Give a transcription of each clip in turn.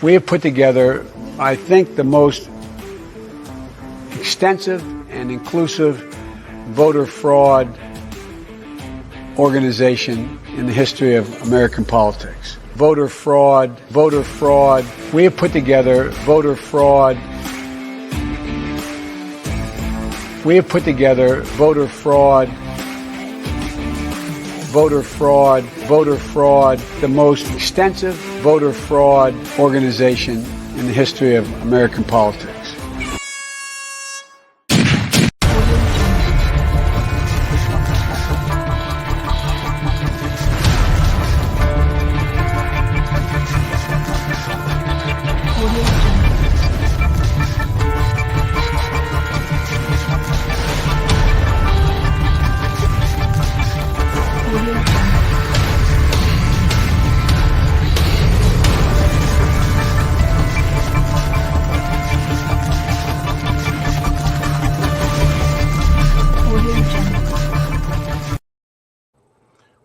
we have put together, I think, the most extensive and inclusive voter fraud organization in the history of American politics. Voter fraud. We have put together voter fraud. We have put together voter fraud, the most extensive voter fraud organization in the history of American politics.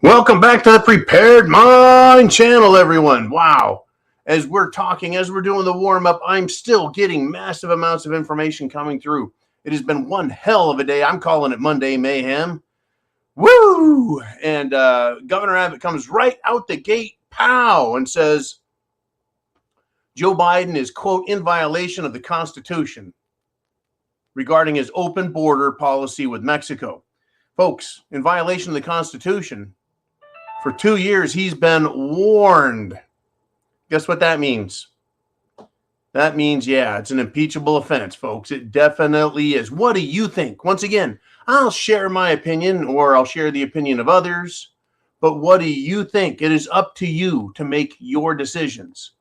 Welcome back to the Prepared Mind channel, everyone. Wow. As we're doing the warm-up, I'm still getting massive amounts of information coming through. It has been one hell of a day. I'm calling it Monday Mayhem. Woo! And Governor Abbott comes right out the gate, pow, and says Joe Biden is, quote, in violation of the Constitution regarding his open border policy with Mexico. Folks, in violation of the Constitution, for 2 years, he's been warned. Guess what that means? That means, yeah, it's an impeachable offense, folks. It definitely is. What do you think? Once again, I'll share my opinion or I'll share the opinion of others. But what do you think? It is up to you to make your decisions.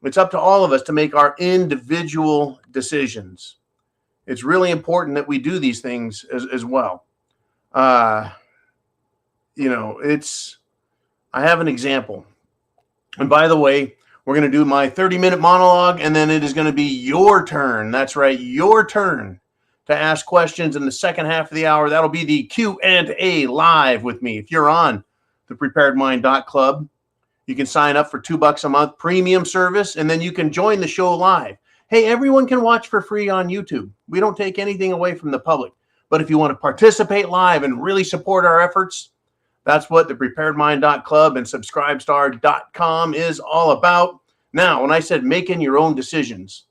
It's up to all of us to make our individual decisions. It's really important that we do these things as well. I have an example. And by the way, we're going to do my 30-minute monologue, and then it is going to be your turn. That's right, your turn to ask questions in the second half of the hour. That'll be the Q&A live with me. If you're on the preparedmind.club, you can sign up for $2 a month premium service, and then you can join the show live. Hey, everyone can watch for free on YouTube. We don't take anything away from the public. But if you want to participate live and really support our efforts, that's what the preparedmind.club and subscribestar.com is all about. Now, when I said making your own decisions,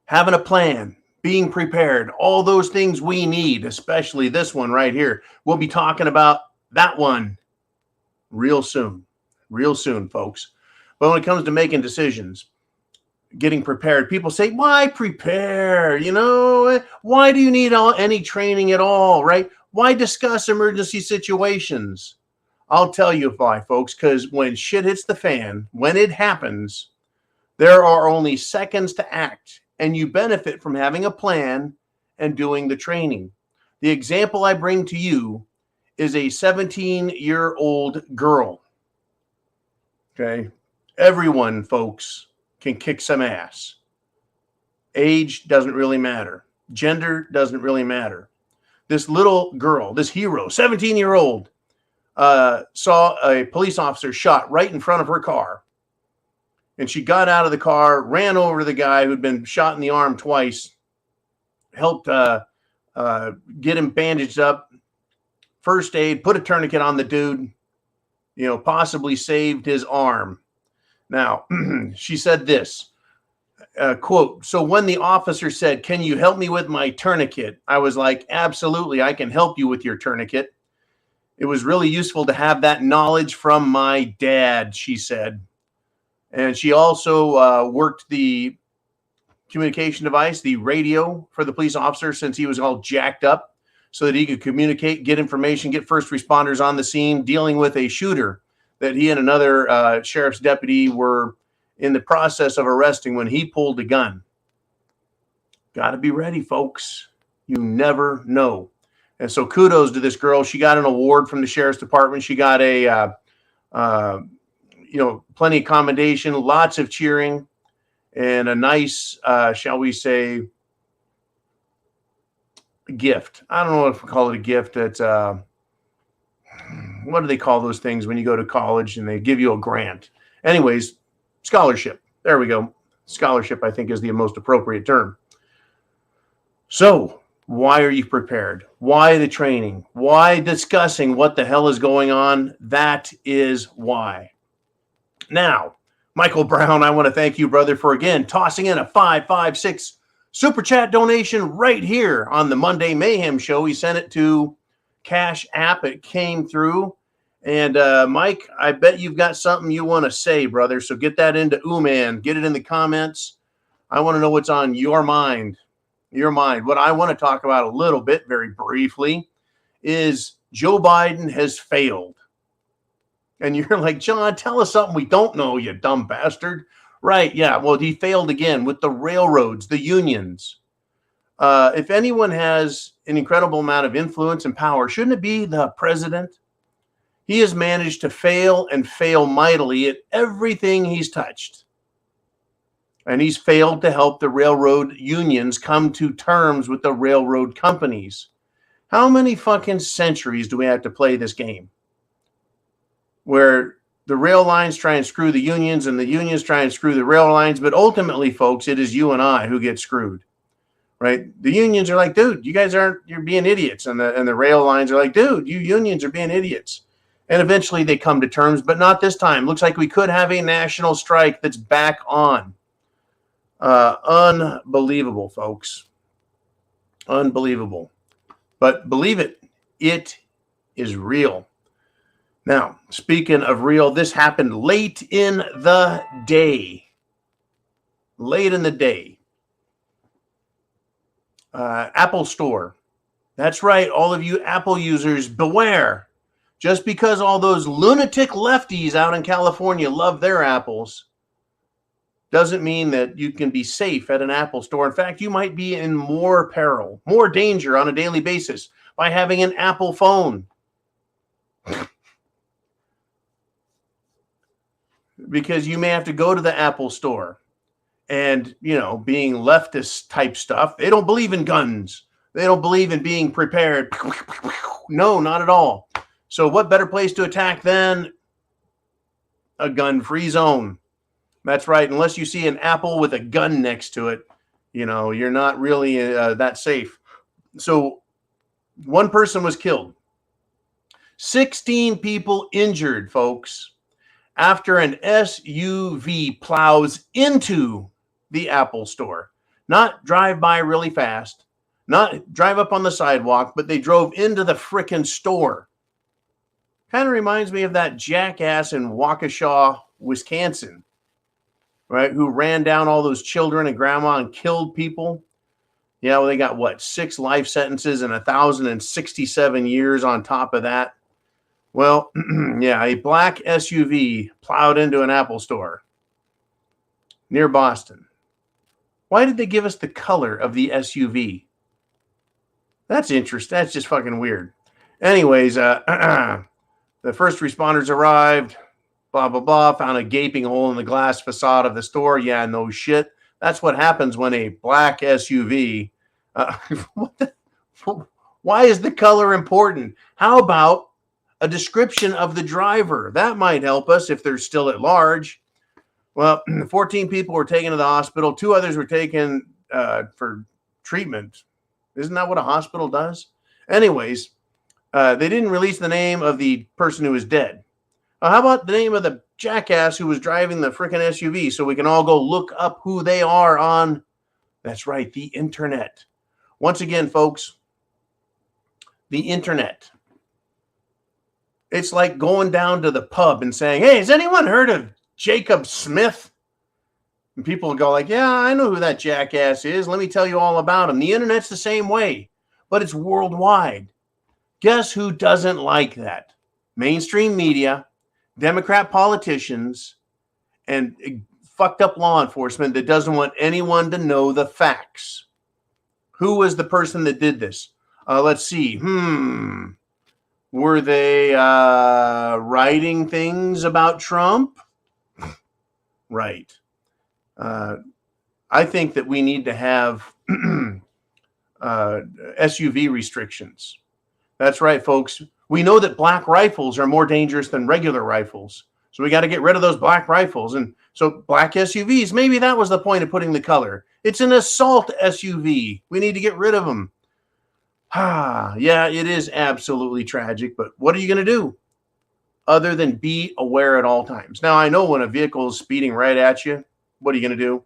having a plan, being prepared, all those things we need, especially this one right here. We'll be talking about that one real soon, folks. But when it comes to making decisions, getting prepared, people say, why prepare? Why do you need any training at all, right? Why discuss emergency situations? I'll tell you why, folks, because when shit hits the fan, when it happens, there are only seconds to act, and you benefit from having a plan and doing the training. The example I bring to you is a 17-year-old girl. Okay? Everyone, folks, can kick some ass. Age doesn't really matter. Gender doesn't really matter. This little girl, this hero, 17-year-old, saw a police officer shot right in front of her car. And she got out of the car, ran over to the guy who'd been shot in the arm twice, helped get him bandaged up, first aid, put a tourniquet on the dude, possibly saved his arm. Now, she said this, quote, so when the officer said, can you help me with my tourniquet? I was like, absolutely, I can help you with your tourniquet. It was really useful to have that knowledge from my dad, she said. And she also worked the communication device, the radio for the police officer since he was all jacked up so that he could communicate, get information, get first responders on the scene, dealing with a shooter that he and another sheriff's deputy were in the process of arresting when he pulled a gun. Got to be ready, folks. You never know. And so kudos to this girl. She got an award from the sheriff's department. She got a, plenty of commendation, lots of cheering, and a nice, shall we say, gift. I don't know if we call it a gift. It's, what do they call those things when you go to college and they give you a grant? Anyways, Scholarship. There we go. Scholarship, I think, is the most appropriate term. So, why are you prepared? Why the training? Why discussing what the hell is going on? That is why. Now, Michael Brown, I want to thank you, brother, for again tossing in a 556 super chat donation right here on the Monday Mayhem show. He sent it to CashApp. It came through. And Mike, I bet you've got something you want to say, brother. So get that into Ooman. Get it in the comments. I want to know what's on your mind. Your mind. What I want to talk about a little bit, very briefly, is Joe Biden has failed. And you're like, John, tell us something we don't know, you dumb bastard. Right, yeah. Well, he failed again with the railroads, the unions. If anyone has an incredible amount of influence and power, shouldn't it be the president? He has managed to fail and fail mightily at everything he's touched. And he's failed to help the railroad unions come to terms with the railroad companies. How many fucking centuries do we have to play this game? Where the rail lines try and screw the unions and the unions try and screw the rail lines. But ultimately, folks, it is you and I who get screwed, right? The unions are like, dude, you guys you're being idiots. And the rail lines are like, dude, you unions are being idiots. And eventually they come to terms, but not this time. Looks like we could have a national strike that's back on. Unbelievable, folks. Unbelievable. But believe it, it is real. Now, speaking of real, this happened late in the day. Late in the day. Apple Store. That's right, all of you Apple users, beware. Just because all those lunatic lefties out in California love their apples doesn't mean that you can be safe at an Apple Store. In fact, you might be in more peril, more danger on a daily basis by having an Apple phone. Because you may have to go to the Apple Store and, being leftist type stuff. They don't believe in guns. They don't believe in being prepared. No, not at all. So what better place to attack than a gun-free zone? That's right. Unless you see an apple with a gun next to it, you're not really that safe. So one person was killed. 16 people injured, folks, after an SUV plows into the Apple Store. Not drive by really fast, not drive up on the sidewalk, but they drove into the frickin' store. Kind of reminds me of that jackass in Waukesha, Wisconsin, right? Who ran down all those children and grandma and killed people. Yeah, well, they got 6 life sentences and 1,067 years on top of that. Well, yeah, a black SUV plowed into an Apple Store near Boston. Why did they give us the color of the SUV? That's interesting. That's just fucking weird. Anyways, the first responders arrived, blah, blah, blah, found a gaping hole in the glass facade of the store. Yeah, no shit. That's what happens when a black SUV. Why is the color important? How about a description of the driver? That might help us if they're still at large. Well, 14 people were taken to the hospital. 2 others were taken for treatment. Isn't that what a hospital does? Anyways, they didn't release the name of the person who was dead. How about the name of the jackass who was driving the freaking SUV so we can all go look up who they are on, that's right, the internet. Once again, folks, the internet. It's like going down to the pub and saying, hey, has anyone heard of Jacob Smith? And people go like, yeah, I know who that jackass is. Let me tell you all about him. The internet's the same way, but it's worldwide. Guess who doesn't like that? Mainstream media, Democrat politicians, and fucked up law enforcement that doesn't want anyone to know the facts. Who was the person that did this? Let's see. Were they writing things about Trump? Right. I think that we need to have SUV restrictions. That's right, folks. We know that black rifles are more dangerous than regular rifles. So we got to get rid of those black rifles. And so black SUVs, maybe that was the point of putting the color. It's an assault SUV. We need to get rid of them. Yeah, it is absolutely tragic, but what are you going to do other than be aware at all times? Now, I know when a vehicle is speeding right at you, what are you going to do?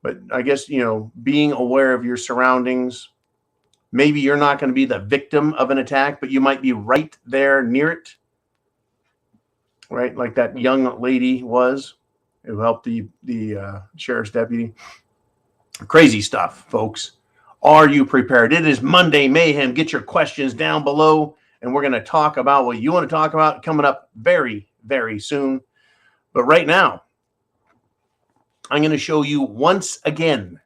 But I guess, being aware of your surroundings, maybe you're not going to be the victim of an attack, but you might be right there near it. Right, like that young lady was who helped the sheriff's deputy. Crazy stuff, folks. Are you prepared? It is Monday Mayhem. Get your questions down below, and we're going to talk about what you want to talk about coming up very, very soon. But right now, I'm going to show you once again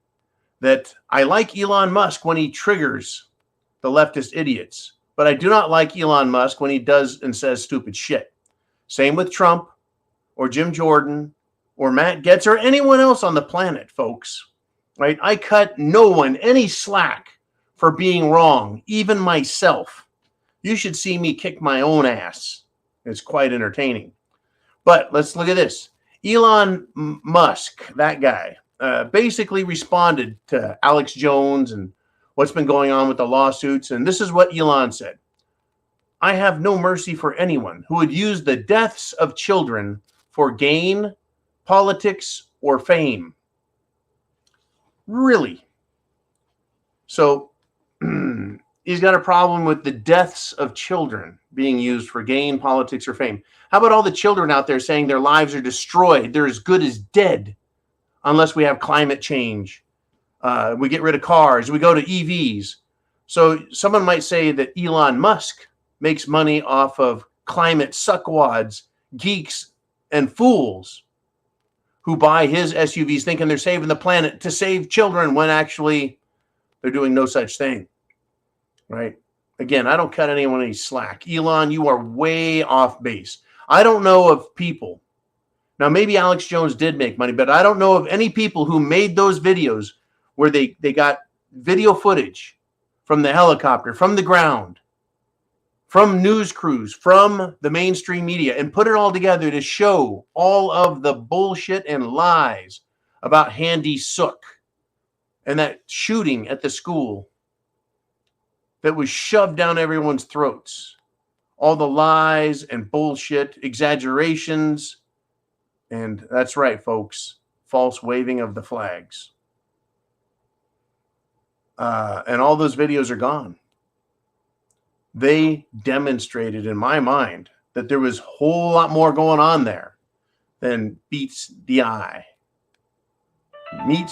that I like Elon Musk when he triggers the leftist idiots, but I do not like Elon Musk when he does and says stupid shit. Same with Trump or Jim Jordan or Matt Gaetz or anyone else on the planet, folks. Right? I cut no one any slack for being wrong, even myself. You should see me kick my own ass. It's quite entertaining. But let's look at this. Elon Musk, that guy, basically responded to Alex Jones and what's been going on with the lawsuits. And this is what Elon said. I have no mercy for anyone who would use the deaths of children for gain, politics, or fame. Really? So he's got a problem with the deaths of children being used for gain, politics, or fame. How about all the children out there saying their lives are destroyed? They're as good as dead unless we have climate change. We get rid of cars. We go to EVs. So someone might say that Elon Musk makes money off of climate suckwads, geeks, and fools who buy his SUVs thinking they're saving the planet to save children when actually they're doing no such thing, right? Again, I don't cut anyone any slack. Elon, you are way off base. I don't know of people. Now, maybe Alex Jones did make money, but I don't know of any people who made those videos where they got video footage from the helicopter, from the ground, from news crews, from the mainstream media, and put it all together to show all of the bullshit and lies about Handy Sook and that shooting at the school that was shoved down everyone's throats. All the lies and bullshit, exaggerations, and that's right, folks, false waving of the flags. And all those videos are gone. They demonstrated in my mind that there was a whole lot more going on there than meets the eye. Thank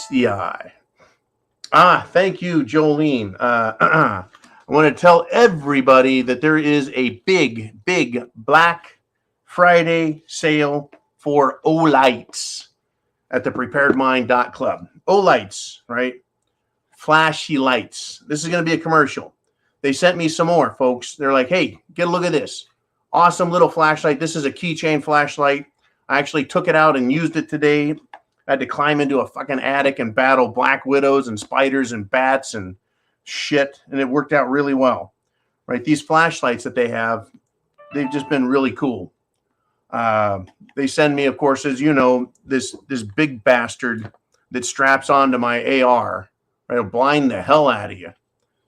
you, Jolene. I want to tell everybody that there is a big, big Black Friday sale for Olights at the preparedmind.club. Olights, right? Flashy lights. This is going to be a commercial. They sent me some more, folks. They're like, hey, get a look at this. Awesome little flashlight. This is a keychain flashlight. I actually took it out and used it today. I had to climb into a fucking attic and battle black widows and spiders and bats and shit. And it worked out really well, right? These flashlights that they have, they've just been really cool. They send me, of course, as you know, this big bastard that straps onto my AR. Right? It'll blind the hell out of you.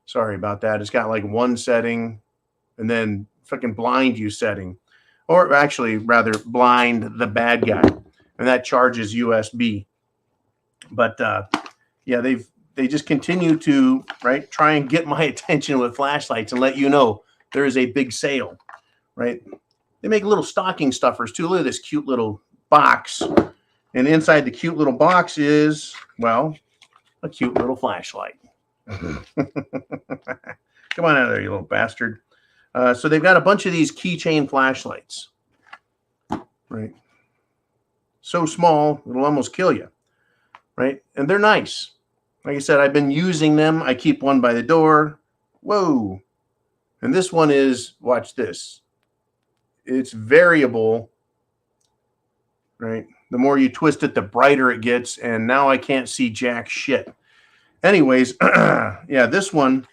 Sorry about that. It's got like one setting and then fucking blind you setting. Or actually, rather, blind the bad guy. And that charges USB. But, yeah, they just continue to, right, try and get my attention with flashlights and let you know there is a big sale, right? They make little stocking stuffers, too. Look at this cute little box. And inside the cute little box is, well, a cute little flashlight. Come on out of there, you little bastard. So they've got a bunch of these keychain flashlights, right? So small, it'll almost kill you, right? And they're nice. Like I said, I've been using them. I keep one by the door. Whoa. And this one is, watch this. It's variable, right? The more you twist it, the brighter it gets. And now I can't see jack shit. Anyways, yeah, this one,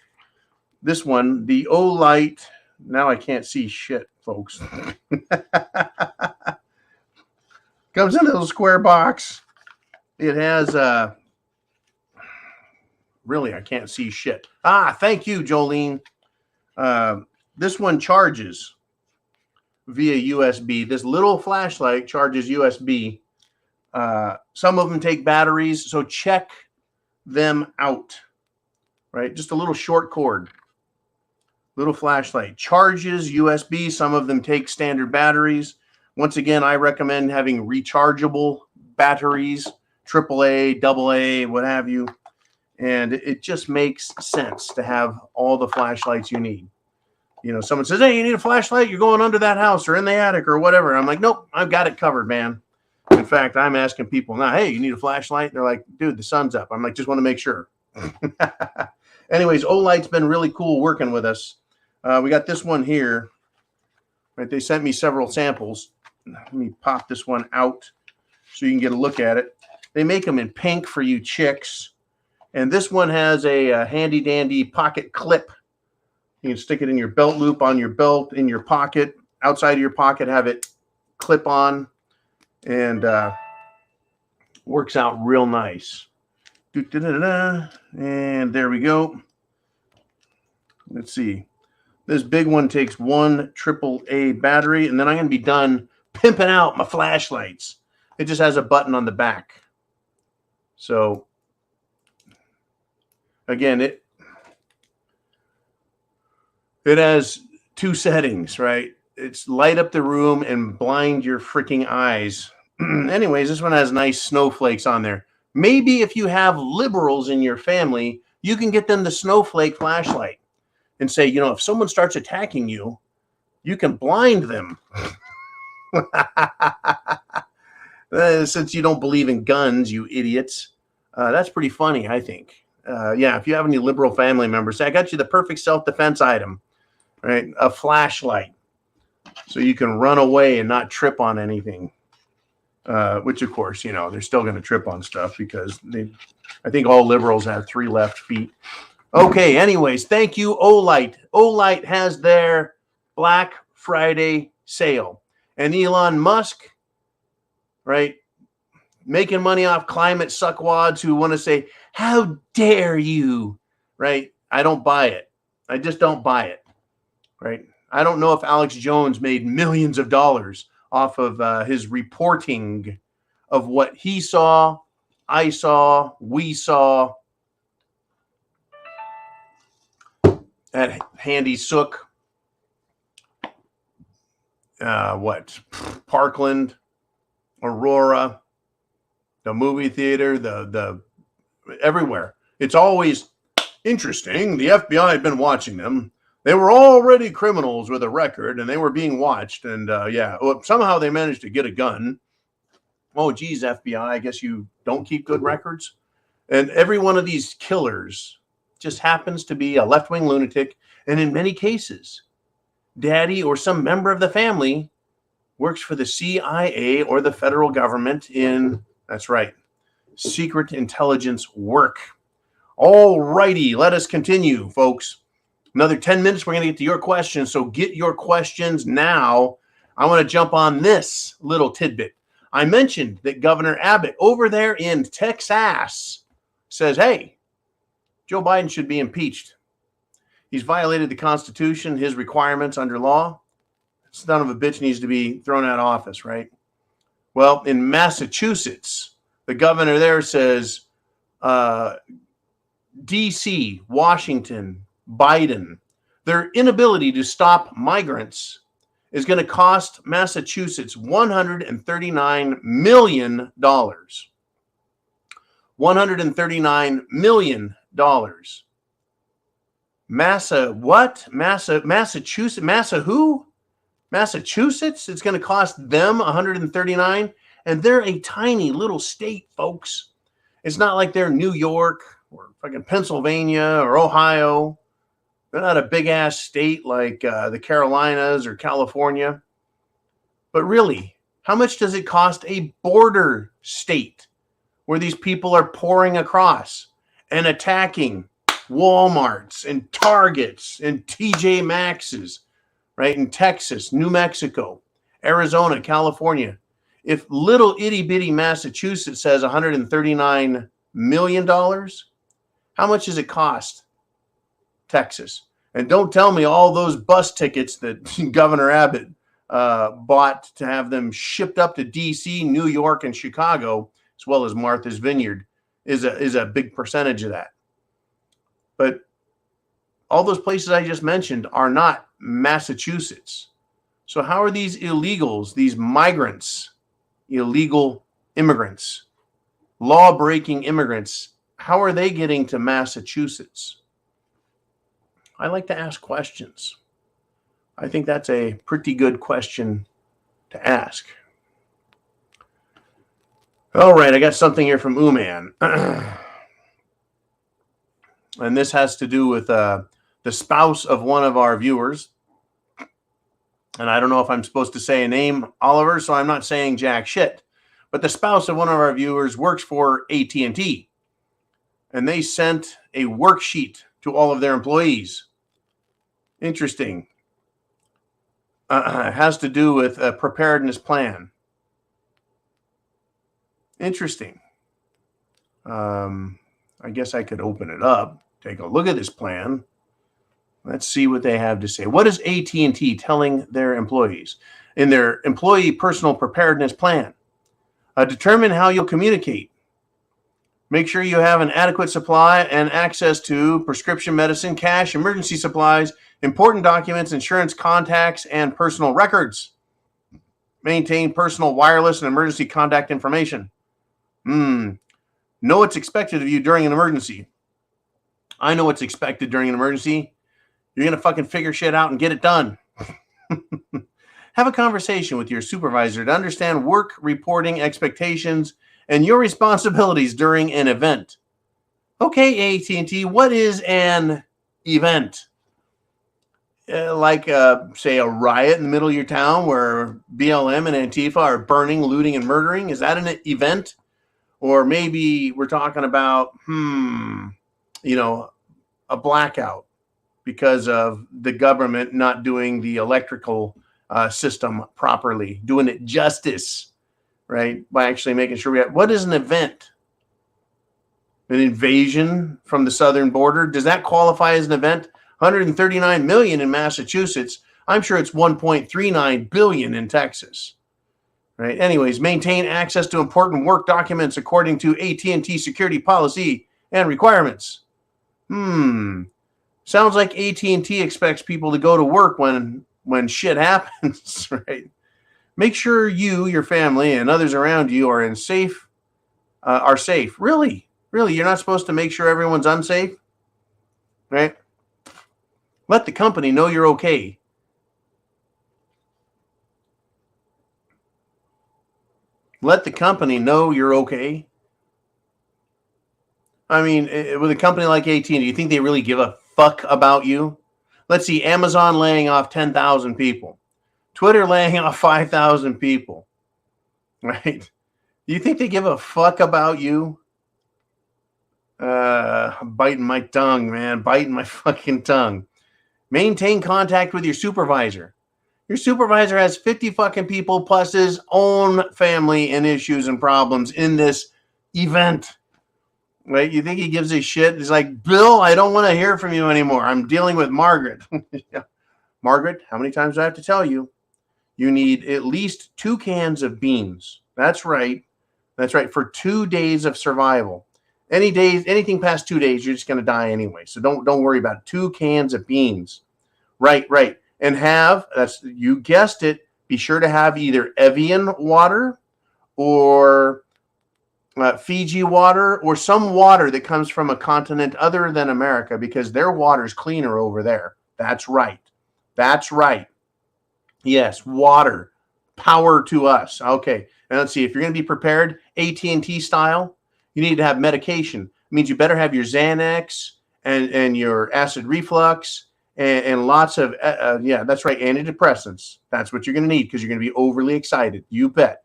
the Olight. Now I can't see shit, folks. Comes in a little square box. It has, really, I can't see shit. Thank you, Jolene. This one charges via USB. This little flashlight charges USB. Some of them take batteries, so check them out, right? Just a little short cord, little flashlight, charges USB. Some of them take standard batteries. Once again, I recommend having rechargeable batteries, AAA, AA, what have you. And it just makes sense to have all the flashlights you need. You know, someone says, hey, you need a flashlight? You're going under that house or in the attic or whatever. I'm like, nope, I've got it covered, man. In fact, I'm asking people now, hey, you need a flashlight? They're like, dude, the sun's up. I'm like, just want to make sure. Anyways, Olight's been really cool working with us. We got this one here. Right, they sent me several samples. Let me pop this one out so you can get a look at it. They make them in pink for you chicks. And this one has a handy dandy pocket clip. You can stick it in your belt loop, on your belt, in your pocket, outside of your pocket, have it clip on, and works out real nice. And there we go. Let's see. This big one takes one AAA battery, and then I'm going to be done pimping out my flashlights. It just has a button on the back. So, again, it has two settings, right? It's light up the room and blind your freaking eyes. Anyways, this one has nice snowflakes on there. Maybe if you have liberals in your family, you can get them the snowflake flashlight and say, you know, if someone starts attacking you, you can blind them. Since you don't believe in guns, you idiots. That's pretty funny, I think. Yeah, if you have any liberal family members, I got you the perfect self-defense item, right? A flashlight. So you can run away and not trip on anything. Which, of course, you know, they're still going to trip on stuff because I think all liberals have 3 left feet. Okay, anyways, thank you, Olight. Olight has their Black Friday sale. And Elon Musk, right, making money off climate suckwads who want to say, how dare you, right? I don't buy it. I just don't buy it, right? I don't know if Alex Jones made millions of dollars off of his reporting of what he saw, I saw, we saw at Handy Sook, Parkland, Aurora, the movie theater, the everywhere. It's always interesting. The FBI had been watching them. They were already criminals with a record, and they were being watched. And somehow they managed to get a gun. Oh, geez, FBI, I guess you don't keep good records. And every one of these killers just happens to be a left-wing lunatic. And in many cases, daddy or some member of the family works for the CIA or the federal government in, that's right, secret intelligence work. All righty, let us continue, folks. Another 10 minutes, we're going to get to your questions. So get your questions now. I want to jump on this little tidbit. I mentioned that Governor Abbott over there in Texas says, hey, Joe Biden should be impeached. He's violated the Constitution, his requirements under law. Son of a bitch needs to be thrown out of office, right? Well, in Massachusetts, the governor there says, D.C., Washington, Biden, their inability to stop migrants is going to cost Massachusetts $139 million. $139 million. Massachusetts, it's going to cost them 139, and they're a tiny little state, folks. It's not like they're New York or fucking Pennsylvania or Ohio. They're not a big ass state like the Carolinas or California. But really, how much does it cost a border state where these people are pouring across and attacking Walmarts and Targets and TJ Maxx's, right? In Texas, New Mexico, Arizona, California. If little itty bitty Massachusetts has $139 million, how much does it cost Texas? And don't tell me all those bus tickets that Governor Abbott bought to have them shipped up to D.C., New York, and Chicago, as well as Martha's Vineyard, is a big percentage of that. But all those places I just mentioned are not Massachusetts. So how are these illegals, these migrants, illegal immigrants, law-breaking immigrants, how are they getting to Massachusetts? I like to ask questions. I think that's a pretty good question to ask. All right, I got something here from Uman. And this has to do with the spouse of one of our viewers. And I don't know if I'm supposed to say a name, Oliver, so I'm not saying jack shit. But the spouse of one of our viewers works for AT&T. And they sent a worksheet to all of their employees. Interesting. It has to do with a preparedness plan. Interesting. I guess I could open it up, take a look at this plan. Let's see what they have to say. What is AT&T telling their employees in their employee personal preparedness plan? Determine how you'll communicate. Make sure you have an adequate supply and access to prescription medicine, cash, emergency supplies, important documents, insurance contacts, and personal records. Maintain personal wireless and emergency contact information. Know what's expected of you during an emergency. I know what's expected during an emergency. You're going to fucking figure shit out and get it done. Have a conversation with your supervisor to understand work reporting expectations and your responsibilities during an event. Okay, AT&T, what is an event? Say, a riot in the middle of your town where BLM and Antifa are burning, looting, and murdering? Is that an event? Or maybe we're talking about, a blackout because of the government not doing the electrical system properly, doing it justice, right? By actually making sure what is an event? An invasion from the southern border? Does that qualify as an event? 139 million in Massachusetts. I'm sure it's 1.39 billion in Texas. Right. Anyways, maintain access to important work documents according to AT&T security policy and requirements. Sounds like AT&T expects people to go to work when shit happens, right? Make sure you, your family, and others around you are safe. Really? You're not supposed to make sure everyone's unsafe, right? Let the company know you're okay. Let the company know you're okay. I mean, with a company like AT&T, do you think they really give a fuck about you? Let's see, Amazon laying off 10,000 people. Twitter laying off 5,000 people. Right? Do you think they give a fuck about you? I'm biting my tongue, man. Biting my fucking tongue. Maintain contact with your supervisor. Your supervisor has 50 fucking people plus his own family and issues and problems in this event. Right? You think he gives a shit? He's like, Bill, I don't want to hear from you anymore. I'm dealing with Margaret. Margaret, how many times do I have to tell you? You need at least 2 cans of beans. That's right. For 2 days of survival. Anything past 2 days, you're just going to die anyway. So don't worry about it. 2 cans of beans. Right. And you guessed it, be sure to have either Evian water or Fiji water or some water that comes from a continent other than America because their water's cleaner over there. That's right. Yes, water. Power to us. Okay. And let's see, if you're going to be prepared, AT&T style, you need to have medication. It means you better have your Xanax and your acid reflux and lots of, that's right, antidepressants. That's what you're going to need because you're going to be overly excited. You bet.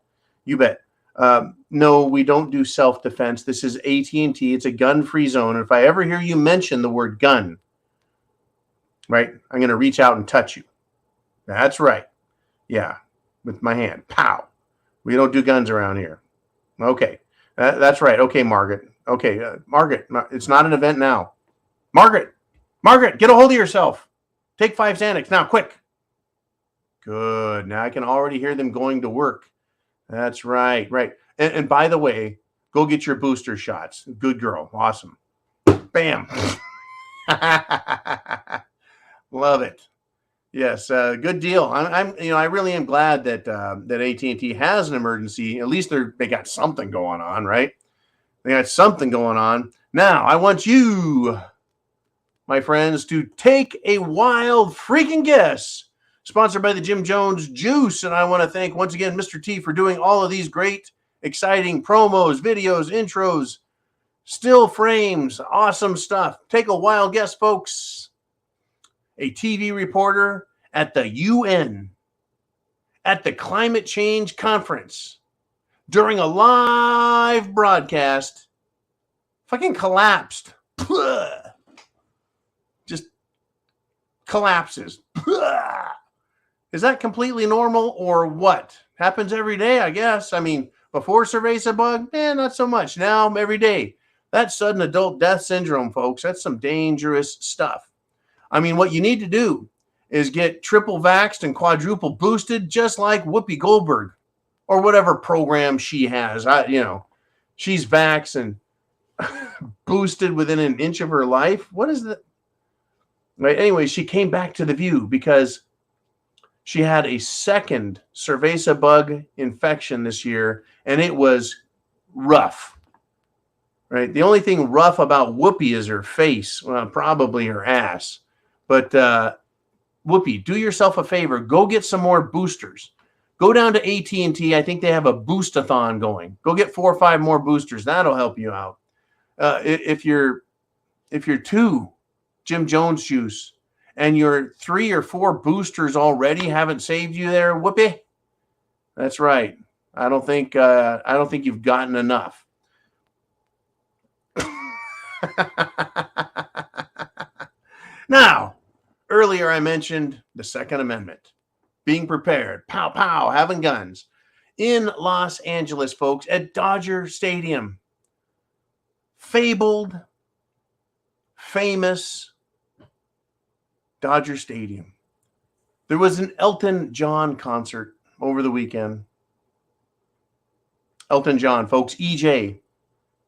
No, we don't do self-defense. This is AT&T. It's a gun-free zone. And if I ever hear you mention the word gun, right, I'm going to reach out and touch you. That's right. Yeah, with my hand. Pow. We don't do guns around here. Okay. That's right. Okay, Margaret. Okay, Margaret, it's not an event now. Margaret, get a hold of yourself. Take 5 Xanax now, quick. Good. Now I can already hear them going to work. That's right. Right. And by the way, go get your booster shots. Good girl. Awesome. Bam. Love it. Yes, good deal. I really am glad that AT&T has an emergency. At least they got something going on, right? They got something going on. Now, I want you, my friends, to take a wild freaking guess. Sponsored by the Jim Jones Juice, and I want to thank once again Mr. T for doing all of these great, exciting promos, videos, intros, still frames, awesome stuff. Take a wild guess, folks. A TV reporter at the UN, at the climate change conference, during a live broadcast, fucking collapsed. Just collapses. Is that completely normal or what? Happens every day, I guess. I mean, before cerveza bug, not so much. Now, every day. That's sudden adult death syndrome, folks. That's some dangerous stuff. I mean, what you need to do is get triple vaxxed and quadruple boosted, just like Whoopi Goldberg or whatever program she has. She's vaxxed and boosted within an inch of her life. What is that? Right. Anyway, she came back to The View because she had a second cerveza bug infection this year, and it was rough. Right. The only thing rough about Whoopi is her face, well, probably her ass. But Whoopi, do yourself a favor. Go get some more boosters. Go down to AT&T. I think they have a boostathon going. Go get 4 or 5 more boosters. That'll help you out. If you're 2 Jim Jones Juice and your 3 or 4 boosters already haven't saved you there, Whoopi, that's right. I don't think you've gotten enough. Now, earlier I mentioned the Second Amendment, being prepared, pow, pow, having guns in Los Angeles, folks, at Dodger Stadium. Fabled, famous Dodger Stadium. There was an Elton John concert over the weekend. Elton John, folks, EJ,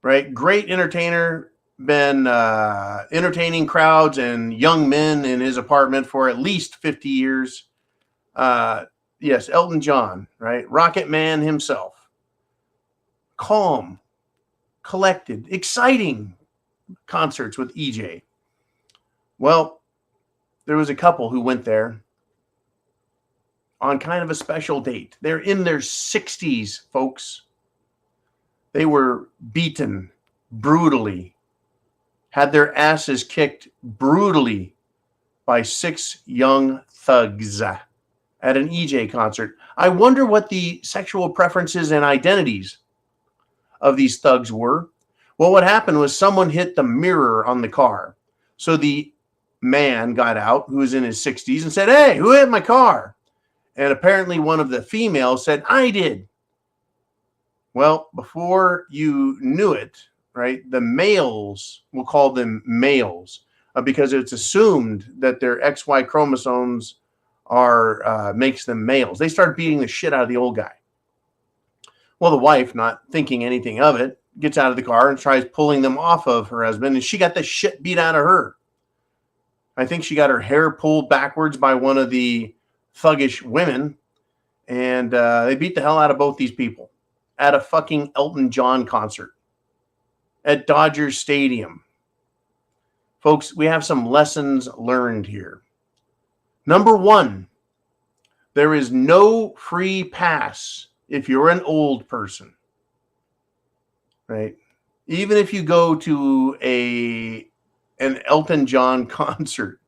right? Great entertainer. Been entertaining crowds and young men in his apartment for at least 50 years. Yes, Elton John, right? Rocket Man himself. Calm, collected, exciting concerts with EJ. Well, there was a couple who went there on kind of a special date. They're in their 60s, folks. They were beaten brutally, had their asses kicked brutally by 6 young thugs at an EJ concert. I wonder what the sexual preferences and identities of these thugs were. Well, what happened was someone hit the mirror on the car. So the man got out, who was in his 60s, and said, "Hey, who hit my car?" And apparently one of the females said, "I did." Well, before you knew it, right, the males, we'll call them males, because it's assumed that their XY chromosomes makes them males. They start beating the shit out of the old guy. Well, the wife, not thinking anything of it, gets out of the car and tries pulling them off of her husband, and she got the shit beat out of her. I think she got her hair pulled backwards by one of the thuggish women, and they beat the hell out of both these people at a fucking Elton John concert at Dodger Stadium. Folks, we have some lessons learned here. Number 1, there is no free pass if you're an old person, right? Even if you go to an Elton John concert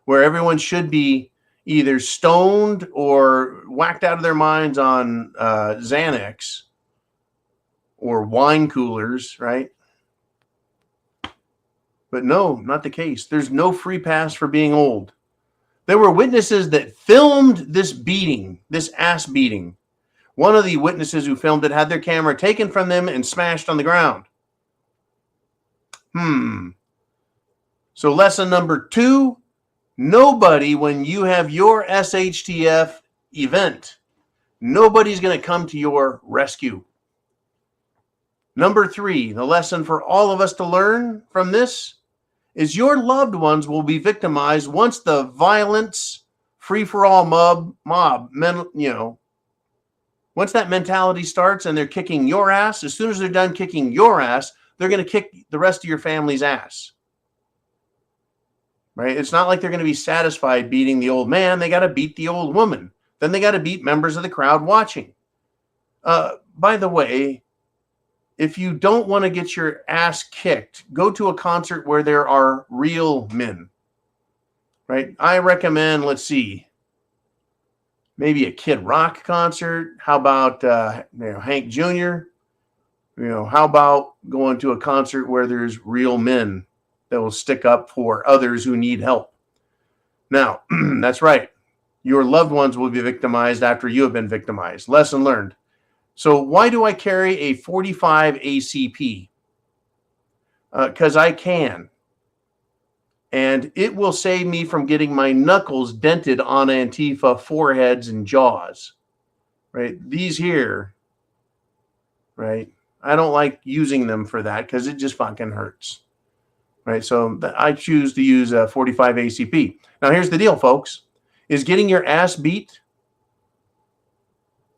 where everyone should be either stoned or whacked out of their minds on Xanax or wine coolers, right? But no, not the case. There's no free pass for being old. There were witnesses that filmed this beating, this ass beating, One of the witnesses who filmed it had their camera taken from them and smashed on the ground. So lesson number 2, nobody, when you have your SHTF event, nobody's going to come to your rescue. Number 3, the lesson for all of us to learn from this is your loved ones will be victimized once the violence, free-for-all mob, once that mentality starts and they're kicking your ass, as soon as they're done kicking your ass, they're going to kick the rest of your family's ass. Right? It's not like they're going to be satisfied beating the old man. They got to beat the old woman. Then they got to beat members of the crowd watching. By the way, if you don't want to get your ass kicked, go to a concert where there are real men. Right? I recommend, let's see, maybe a Kid Rock concert. How about Hank Jr.? How about going to a concert where there's real men that will stick up for others who need help? Now, that's right. Your loved ones will be victimized after you have been victimized. Lesson learned. So why do I carry a 45 ACP? Because I can. And it will save me from getting my knuckles dented on Antifa foreheads and jaws. Right? These here, right? I don't like using them for that because it just fucking hurts. Right? So I choose to use a 45 ACP. Now, here's the deal, folks. Is getting your ass beat,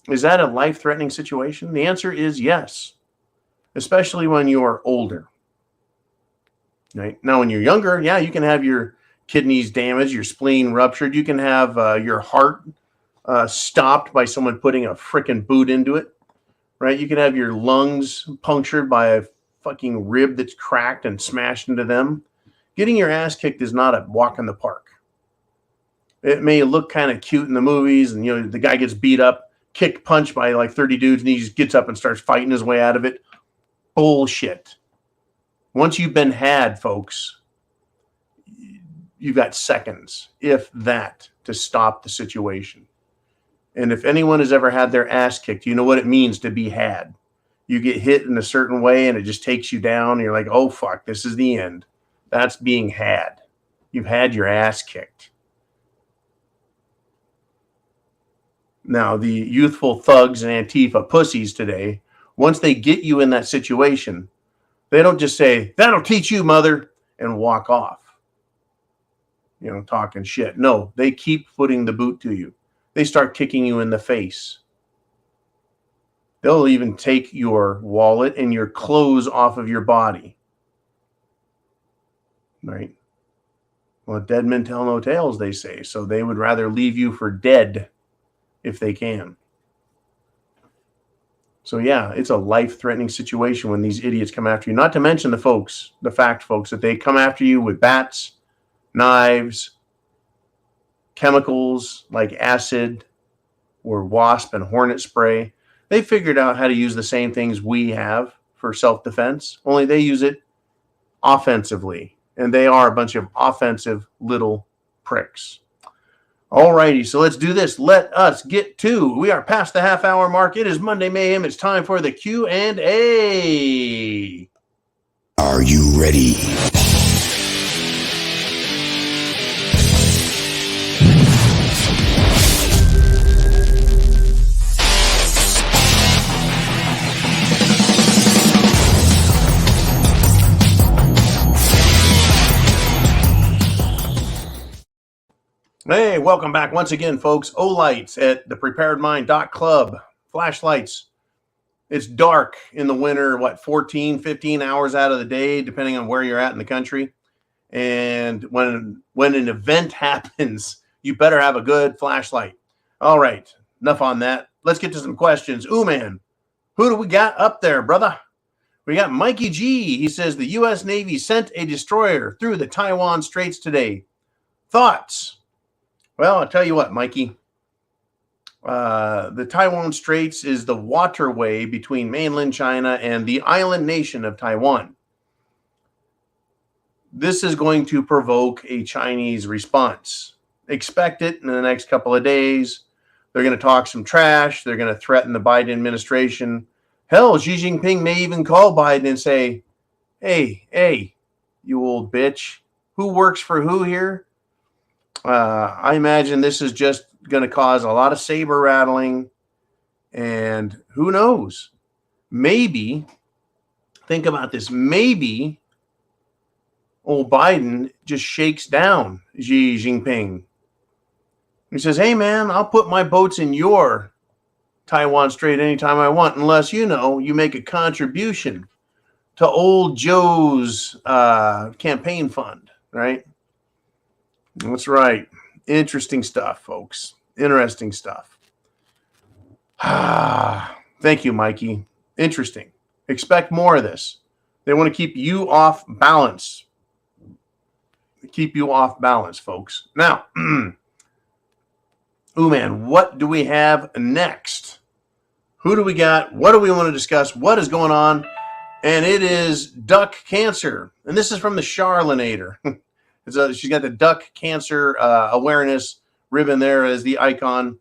is that a life-threatening situation? The answer is yes, especially when you're older. Right? Now, when you're younger, yeah, you can have your kidneys damaged, your spleen ruptured. You can have your heart stopped by someone putting a freaking boot into it. Right? You can have your lungs punctured by a fucking rib that's cracked and smashed into them. Getting your ass kicked is not a walk in the park. It may look kind of cute in the movies, and the guy gets beat up, kicked, punched by like 30 dudes, and he just gets up and starts fighting his way out of it. Bullshit. Once you've been had, folks, you've got seconds, if that, to stop the situation. And if anyone has ever had their ass kicked, you know what it means to be had. You get hit in a certain way and it just takes you down. And you're like, oh, fuck, this is the end. That's being had. You've had your ass kicked. Now, the youthful thugs and Antifa pussies today, once they get you in that situation, they don't just say, that'll teach you, mother, and walk off, talking shit. No, they keep putting the boot to you. They start kicking you in the face. They'll even take your wallet and your clothes off of your body. Right? Well, dead men tell no tales, they say. So they would rather leave you for dead if they can. So yeah, it's a life-threatening situation when these idiots come after you. Not to mention the fact, folks, that they come after you with bats, knives, chemicals like acid or wasp and hornet spray. They figured out how to use the same things we have for self-defense, only they use it offensively. And they are a bunch of offensive little pricks. All righty, so let's do this. Let us get to, we are past the half-hour mark. It is Monday Mayhem. It's time for the Q&A. Are you ready? Hey, welcome back once again, folks. Olights at thepreparedmind.club. Flashlights. It's dark in the winter, 14, 15 hours out of the day, depending on where you're at in the country. And when an event happens, you better have a good flashlight. All right, enough on that. Let's get to some questions. Ooh, man, who do we got up there, brother? We got Mikey G. He says the U.S. Navy sent a destroyer through the Taiwan Straits today. Thoughts? Well, I'll tell you what, Mikey. The Taiwan Straits is the waterway between mainland China and the island nation of Taiwan. This is going to provoke a Chinese response. Expect it in the next couple of days. They're going to talk some trash. They're going to threaten the Biden administration. Hell, Xi Jinping may even call Biden and say, hey, you old bitch. Who works for who here? I imagine this is just going to cause a lot of saber rattling. And who knows? Maybe, think about this, maybe old Biden just shakes down Xi Jinping. He says, hey, man, I'll put my boats in your Taiwan Strait anytime I want, unless, you make a contribution to old Joe's campaign fund, right? That's right. Interesting stuff, folks. Interesting stuff. Thank you, Mikey. Interesting. Expect more of this. They want to keep you off balance. Keep you off balance, folks. Now, man, what do we have next? Who do we got? What do we want to discuss? What is going on? And it is duck cancer. And this is from the Charlanator. She's got the duck cancer awareness ribbon there as the icon.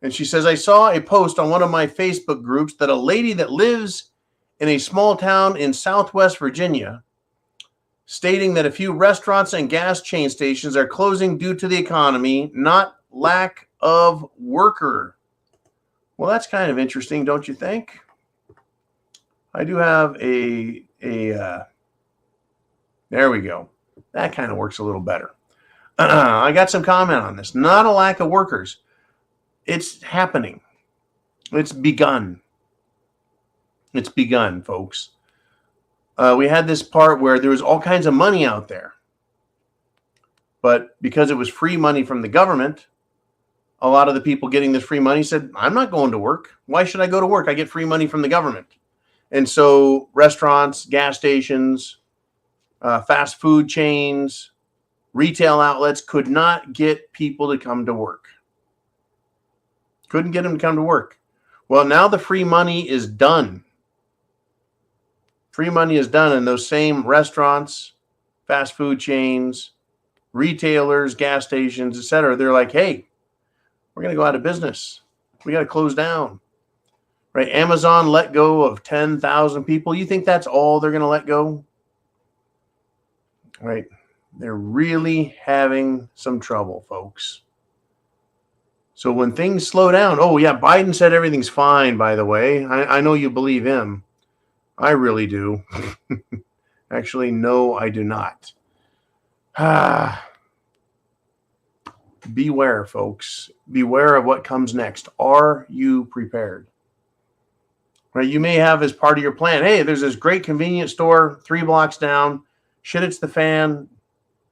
And she says, I saw a post on one of my Facebook groups that a lady that lives in a small town in Southwest Virginia stating that a few restaurants and gas chain stations are closing due to the economy, not lack of worker. Well, that's kind of interesting, don't you think? I do have there we go. That kind of works a little better. I got some comment on this. Not a lack of workers. It's happening. It's begun. It's begun, folks. We had this part where there was all kinds of money out there. But because it was free money from the government, a lot of the people getting this free money said, I'm not going to work. Why should I go to work? I get free money from the government. And so restaurants, gas stations, fast food chains, retail outlets could not get people to come to work. Couldn't get them to come to work. Well, now the free money is done. Free money is done, and those same restaurants, fast food chains, retailers, gas stations, etc., they're like, hey, we're going to go out of business. We got to close down. Right? Amazon let go of 10,000 people. You think that's all they're going to let go? Right? They're really having some trouble, folks. So when things slow down, oh yeah, Biden said everything's fine, by the way. I know you believe him. I really do. Actually, no, I do not. Beware, folks. Beware of what comes next. Are you prepared? Right? You may have as part of your plan, hey, there's this great convenience store 3 blocks down. Shit, it's the fan.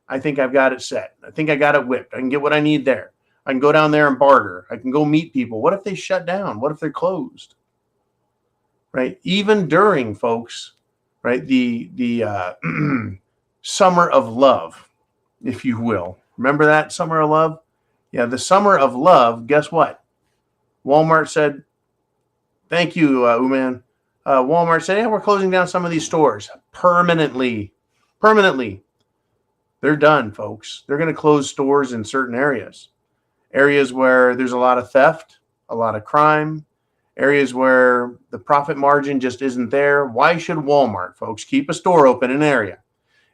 I think I've got it set. I think I got it whipped. I can get what I need there. I can go down there and barter. I can go meet people. What if they shut down? What if they're closed? Right? Even during, folks, right, the summer of love, if you will. Remember that summer of love? Yeah, the summer of love, guess what? Walmart said, thank you, Uman. Walmart said, yeah, we're closing down some of these stores permanently. Permanently. They're done, folks. They're going to close stores in certain areas. Areas where there's a lot of theft, a lot of crime, areas where the profit margin just isn't there. Why should Walmart, folks, keep a store open in an area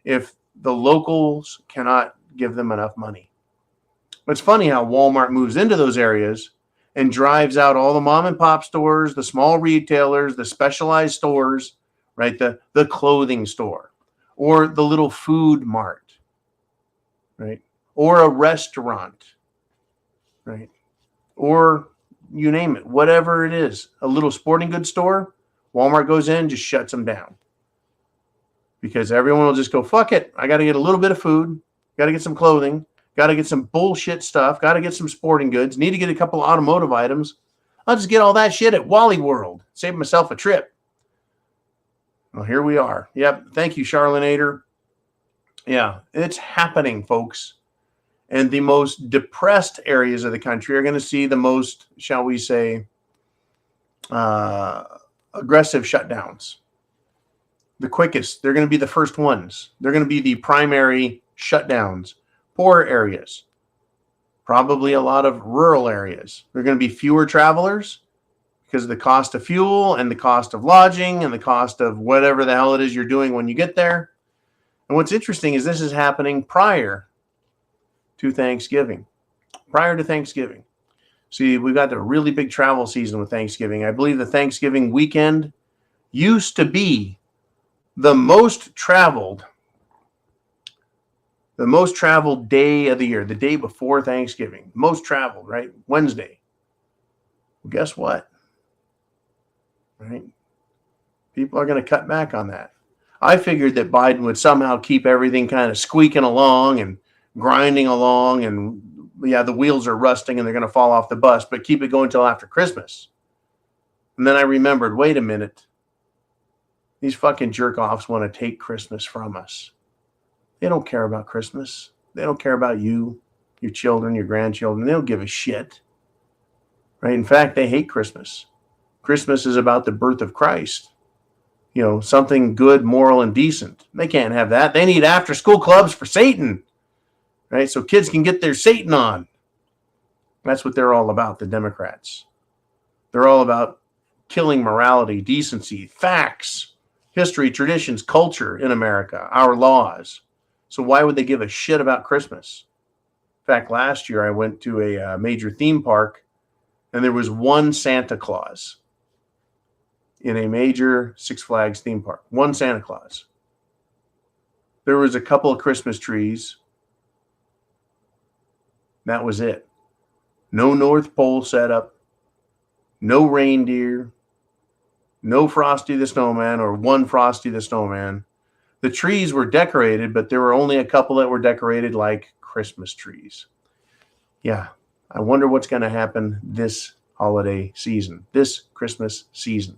if the locals cannot give them enough money? It's funny how Walmart moves into those areas and drives out all the mom and pop stores, the small retailers, the specialized stores, right? The clothing store or the little food mart, right? Or a restaurant, right? Or you name it, whatever it is, a little sporting goods store, Walmart goes in, just shuts them down. Because everyone will just go, fuck it. I got to get a little bit of food, got to get some clothing, got to get some bullshit stuff, got to get some sporting goods, need to get a couple of automotive items. I'll just get all that shit at Wally World, save myself a trip. Well, here we are. Yep. Thank you, Charlanator. Yeah, it's happening, folks. And the most depressed areas of the country are going to see the most, shall we say, aggressive shutdowns. The quickest. They're going to be the first ones. They're going to be the primary shutdowns. Poor areas. Probably a lot of rural areas. There are going to be fewer travelers because of the cost of fuel and the cost of lodging and the cost of whatever the hell it is you're doing when you get there. And what's interesting is this is happening prior to Thanksgiving. Prior to Thanksgiving. See, we've got a really big travel season with Thanksgiving. I believe the Thanksgiving weekend used to be the most traveled day of the year, the day before Thanksgiving. Most traveled, right? Wednesday. Well, guess what? Right? People are going to cut back on that. I figured that Biden would somehow keep everything kind of squeaking along and grinding along, and yeah, the wheels are rusting and they're going to fall off the bus, but keep it going until after Christmas. And then I remembered, wait a minute. These fucking jerk-offs want to take Christmas from us. They don't care about Christmas. They don't care about you, your children, your grandchildren. They don't give a shit. Right? In fact, they hate Christmas. Christmas is about the birth of Christ. You know, something good, moral, and decent. They can't have that. They need after-school clubs for Satan. Right? So kids can get their Satan on. That's what they're all about, the Democrats. They're all about killing morality, decency, facts, history, traditions, culture in America, our laws. So why would they give a shit about Christmas? In fact, last year I went to a major theme park and there was one Santa Claus in a major Six Flags theme park. One Santa Claus. There was a couple of Christmas trees. That was it. No North Pole setup. No reindeer. No Frosty the Snowman or one Frosty the Snowman. The trees were decorated, but there were only a couple that were decorated like Christmas trees. Yeah, I wonder what's going to happen this holiday season, this Christmas season.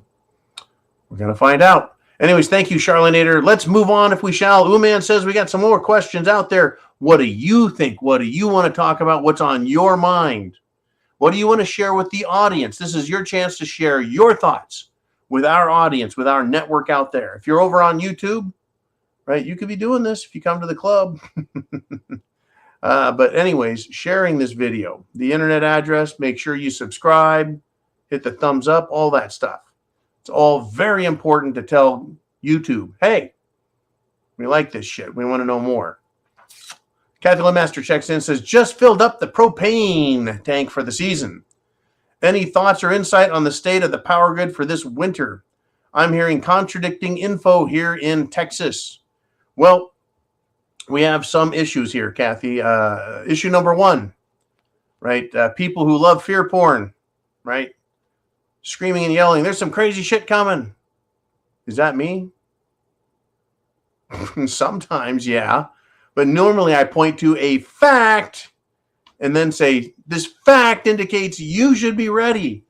We're going to find out. Anyways, thank you, Charlanator. Let's move on if we shall. Ooman says we got some more questions out there. What do you think? What do you want to talk about? What's on your mind? What do you want to share with the audience? This is your chance to share your thoughts with our audience, with our network out there. If you're over on YouTube, right, you could be doing this if you come to the club. But anyways, sharing this video, the internet address, make sure you subscribe, hit the thumbs up, all that stuff. It's all very important to tell YouTube, hey, we like this shit. We want to know more. Kathy Lemaster checks in, says, just filled up the propane tank for the season. Any thoughts or insight on the state of the power grid for this winter? I'm hearing contradicting info here in Texas. Well, we have some issues here, Kathy. Issue number one, right? People who love fear porn, right? Screaming and yelling, there's some crazy shit coming. Is that me? Sometimes, yeah. But normally I point to a fact and then say, this fact indicates you should be ready.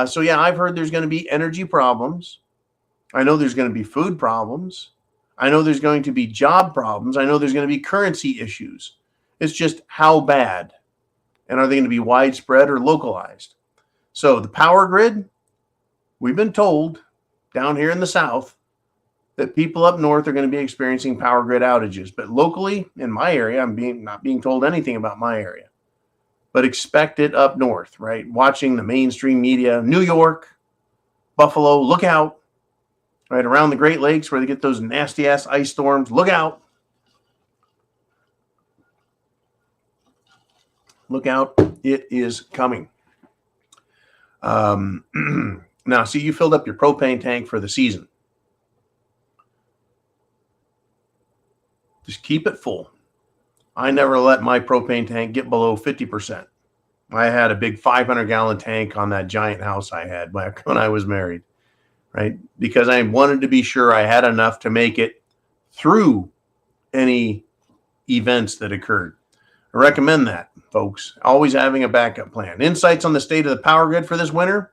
So yeah, I've heard there's going to be energy problems. I know there's going to be food problems. I know there's going to be job problems. I know there's going to be currency issues. It's just how bad. And are they going to be widespread or localized? So the power grid, we've been told down here in the South that people up north are going to be experiencing power grid outages. But locally in my area, I'm not being told anything about my area. But expect it up north, right? Watching the mainstream media, New York, Buffalo, look out. Right around the Great Lakes where they get those nasty ass ice storms, look out. Look out, it is coming. Now, see, you filled up your propane tank for the season. Just keep it full. I never let my propane tank get below 50%. I had a big 500-gallon tank on that giant house I had back when I was married, right? Because I wanted to be sure I had enough to make it through any events that occurred. I recommend that, folks. Always having a backup plan. Insights on the state of the power grid for this winter?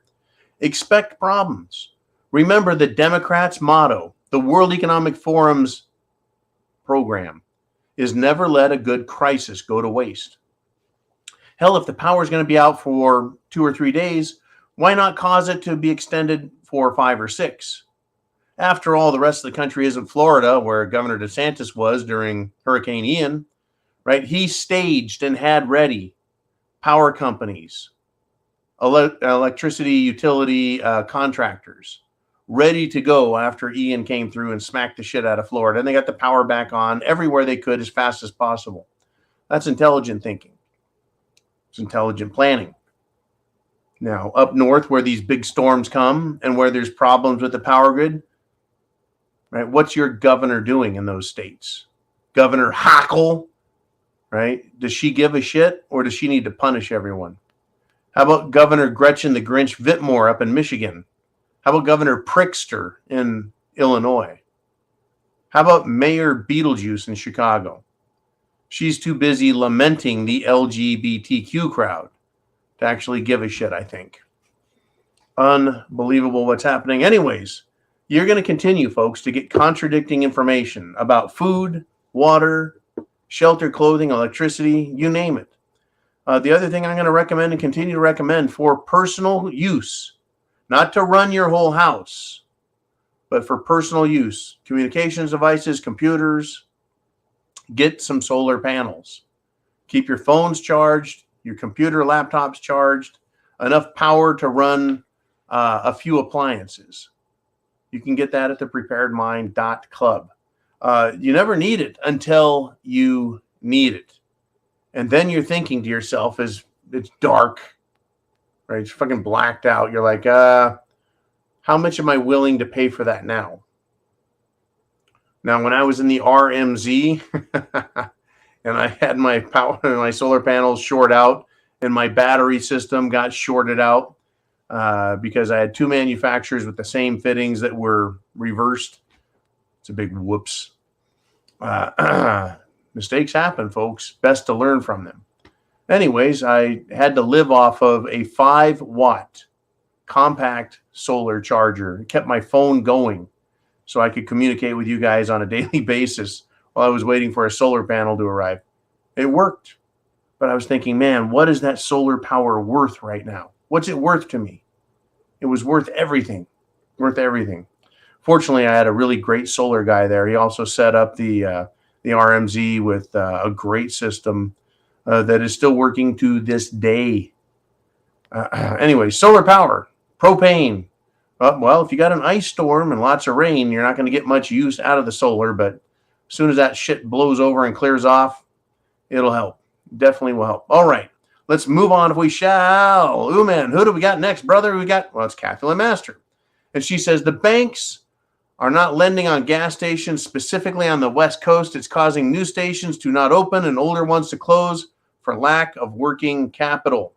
Expect problems. Remember the Democrats' motto, the World Economic Forum's program, is never let a good crisis go to waste. Hell, if the power is going to be out for 2 or 3 days, why not cause it to be extended for 5 or 6? After all, the rest of the country isn't Florida, where Governor DeSantis was during Hurricane Ian, right? He staged and had ready power companies, electricity utility contractors, ready to go after Ian came through and smacked the shit out of Florida. And they got the power back on everywhere they could as fast as possible. That's intelligent thinking. It's intelligent planning. Now, up north where these big storms come and where there's problems with the power grid, right? What's your governor doing in those states? Governor Hochul, right? Does she give a shit or does she need to punish everyone? How about Governor Gretchen the Grinch Whitmore up in Michigan? How about Governor Prickster in Illinois? How about Mayor Beetlejuice in Chicago? She's too busy lamenting the LGBTQ crowd to actually give a shit, I think. Unbelievable what's happening. Anyways, you're going to continue, folks, to get contradicting information about food, water, shelter, clothing, electricity, you name it. The other thing I'm going to recommend and continue to recommend for personal use, not to run your whole house, but for personal use, communications devices, computers, get some solar panels. Keep your phones charged, your computer, laptops charged, enough power to run a few appliances. You can get that at thepreparedmind.club. You never need it until you need it. And then you're thinking to yourself as it's dark, right? It's fucking blacked out. You're like, how much am I willing to pay for that now? Now, when I was in the RMZ and I had my power, my solar panels short out and my battery system got shorted out because I had two manufacturers with the same fittings that were reversed. It's a big whoops. Mistakes happen, folks. Best to learn from them. Anyways, I had to live off of a 5-watt compact solar charger. It kept my phone going so I could communicate with you guys on a daily basis while I was waiting for a solar panel to arrive. It worked. But I was thinking, man, what is that solar power worth right now? What's it worth to me? It was worth everything. Worth everything. Fortunately, I had a really great solar guy there. He also set up the RMZ with a great system that is still working to this day. Anyway, solar power, propane. Well, if you got an ice storm and lots of rain, you're not going to get much use out of the solar. But as soon as that shit blows over and clears off, it'll help. Definitely will help. All right, let's move on if we shall. Ooh, man, who do we got next, brother? Well, it's Kathleen Master. And she says, the banks are not lending on gas stations, specifically on the West Coast. It's causing new stations to not open and older ones to close for lack of working capital.